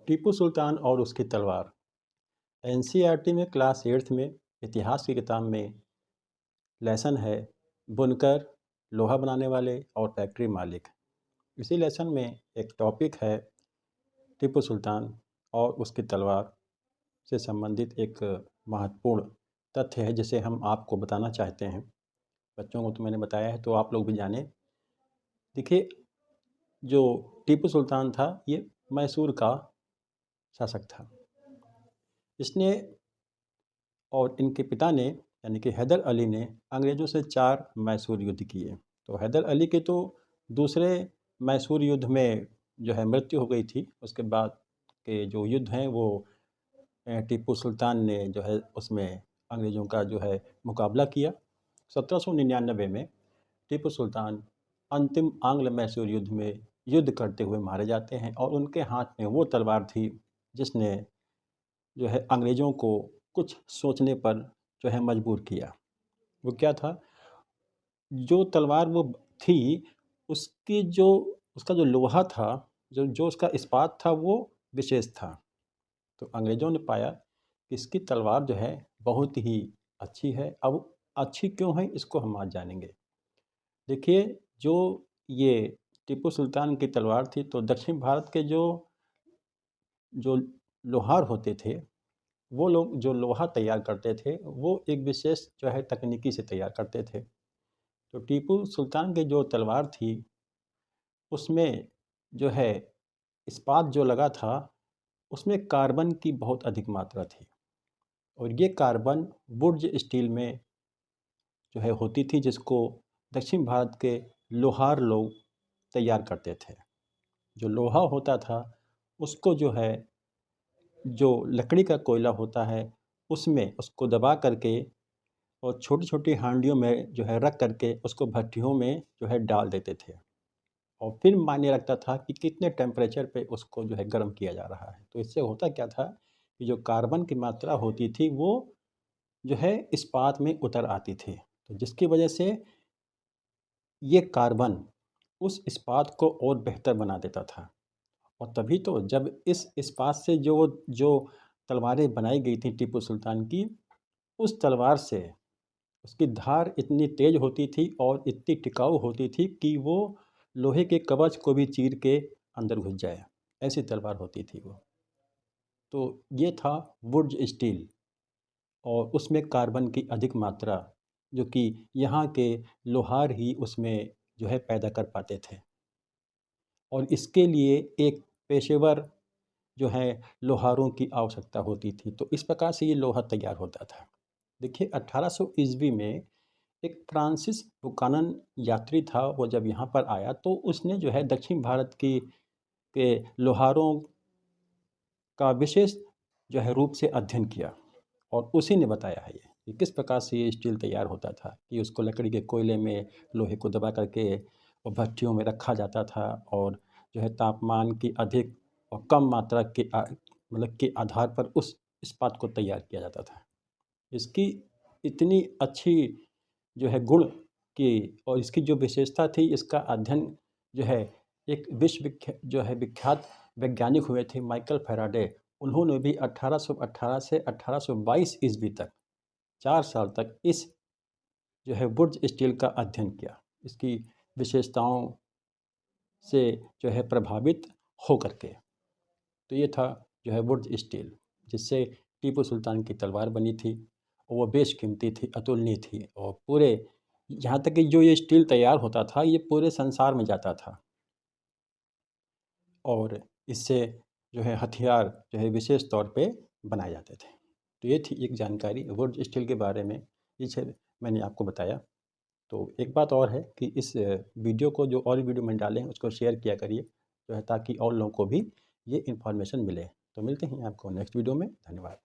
टीपू सुल्तान और उसकी तलवार। एनसीईआरटी में क्लास 8th में इतिहास की किताब में लेसन है बुनकर, लोहा बनाने वाले और फैक्ट्री मालिक। इसी लेसन में एक टॉपिक है टीपू सुल्तान और उसकी तलवार से संबंधित एक महत्वपूर्ण तथ्य है जिसे हम आपको बताना चाहते हैं। बच्चों को तो मैंने बताया है, तो आप लोग भी जानें। देखिए, जो टीपू सुल्तान था ये मैसूर का शासक था। इसने और इनके पिता ने यानी कि हैदर अली ने अंग्रेज़ों से 4 मैसूर युद्ध किए। तो हैदर अली के तो दूसरे मैसूर युद्ध में जो है मृत्यु हो गई थी। उसके बाद के जो युद्ध हैं वो टीपू सुल्तान ने जो है उसमें अंग्रेज़ों का जो है मुकाबला किया। 1799 में टीपू सुल्तान अंतिम आंग्ल मैसूर युद्ध में युद्ध करते हुए मारे जाते हैं और उनके हाथ में वो तलवार थी जिसने जो है अंग्रेज़ों को कुछ सोचने पर जो है मजबूर किया। वो क्या था? जो तलवार वो थी उसकी जो उसका जो लोहा था, जो जो उसका इस्पात था वो विशेष था। तो अंग्रेज़ों ने पाया कि इसकी तलवार जो है बहुत ही अच्छी है। अब अच्छी क्यों है इसको हम आज जानेंगे। देखिए, जो ये टीपू सुल्तान की तलवार थी तो दक्षिण भारत के जो लोहार होते थे, वो लोग जो लोहा तैयार करते थे वो एक विशेष जो है तकनीकी से तैयार करते थे। तो टीपू सुल्तान की जो तलवार थी उसमें जो है इस्पात जो लगा था उसमें कार्बन की बहुत अधिक मात्रा थी और ये कार्बन बुर्ज स्टील में जो है होती थी जिसको दक्षिण भारत के लोहार लोग तैयार करते थे। जो लोहा होता था उसको जो है जो लकड़ी का कोयला होता है उसमें उसको दबा करके और छोटी-छोटी हांडियों में जो है रख करके उसको भट्टियों में जो है डाल देते थे और फिर मायने रखता था कि कितने टेम्परेचर पे उसको जो है गर्म किया जा रहा है। तो इससे होता क्या था कि जो कार्बन की मात्रा होती थी वो जो है इस्पात में उतर आती थी। तो जिसकी वजह से ये कार्बन उस इस्पात को और बेहतर बना देता था और तभी तो जब इस इस्पात से जो तलवारें बनाई गई थी टीपू सुल्तान की, उस तलवार से उसकी धार इतनी तेज़ होती थी और इतनी टिकाऊ होती थी कि वो लोहे के कवच को भी चीर के अंदर घुस जाए, ऐसी तलवार होती थी वो। तो ये था वुड्स स्टील और उसमें कार्बन की अधिक मात्रा जो कि यहाँ के लोहार ही उसमें जो है पैदा कर पाते थे और इसके लिए एक पेशेवर जो है लोहारों की आवश्यकता होती थी। तो इस प्रकार से ये लोहा तैयार होता था। देखिए, 1800 ईस्वी में एक फ्रांसिस बुकानन यात्री था। वो जब यहाँ पर आया तो उसने जो है दक्षिण भारत की के लोहारों का विशेष जो है रूप से अध्ययन किया और उसी ने बताया है ये कि किस प्रकार से ये स्टील तैयार होता था कि उसको लकड़ी के कोयले में लोहे को दबा करके और भट्टियों में रखा जाता था और जो है तापमान की अधिक और कम मात्रा के मतलब के आधार पर उस इस्पात को तैयार किया जाता था। इसकी इतनी अच्छी जो है गुण की और इसकी जो विशेषता थी इसका अध्ययन जो है एक विख्यात वैज्ञानिक हुए थे माइकल फैराडे। उन्होंने भी 1818 से 1822 ईस्वी तक 4 साल तक इस जो है वुड्स स्टील का अध्ययन किया। इसकी विशेषताओं से जो है प्रभावित हो करके। तो ये था जो है वुड्स स्टील जिससे टीपू सुल्तान की तलवार बनी थी और वो बेशकीमती थी, अतुलनीय थी और पूरे यहाँ तक कि जो ये स्टील तैयार होता था ये पूरे संसार में जाता था और इससे जो है हथियार जो है विशेष तौर पे बनाए जाते थे। तो ये थी एक जानकारी वुड्स स्टील के बारे में, जिसे मैंने आपको बताया। तो एक बात और है कि इस वीडियो को जो और वीडियो मैंने डाले हैं उसको शेयर किया करिए जो है ताकि और लोगों को भी ये इन्फॉर्मेशन मिले। तो मिलते हैं आपको नेक्स्ट वीडियो में। धन्यवाद।